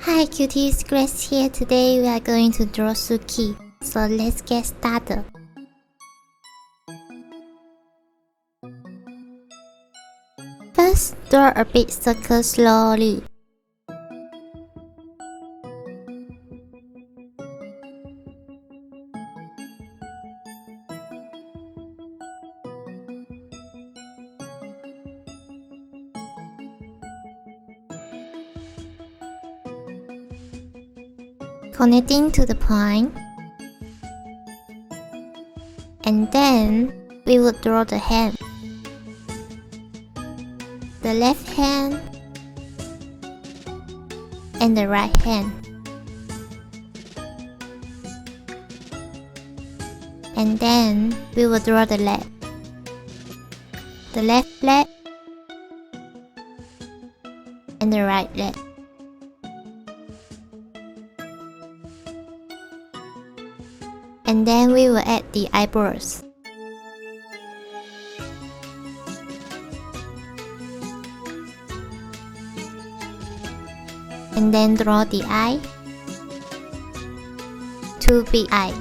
Hi cuties, Grace here. Today we are going to draw Suki. So let's get started. First, draw a big circle slowly. Connecting to the point, and then we will draw the hand, the left hand and the right hand, and then we will draw the left leg and the right leg. And then we will add the eyebrows. And then draw the eye. Two big eyes.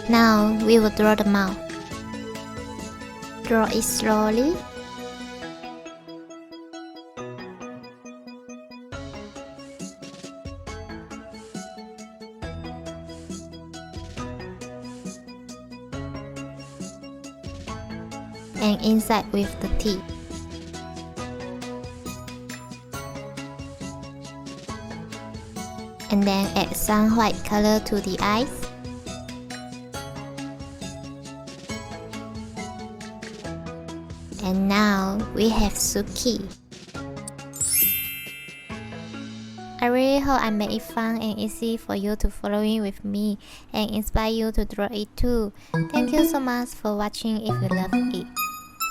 Now we will draw the mouth. Draw it slowly. And inside with the teeth. And then add some white color to the eyes. And now we have Suki. I really hope I made it fun and easy for you to following with me and inspire you to draw it too. Thank you so much for watching. If you love it,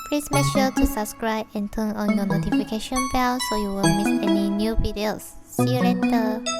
please make sure to subscribe and turn on your notification bell so you won't miss any new videos. See you later.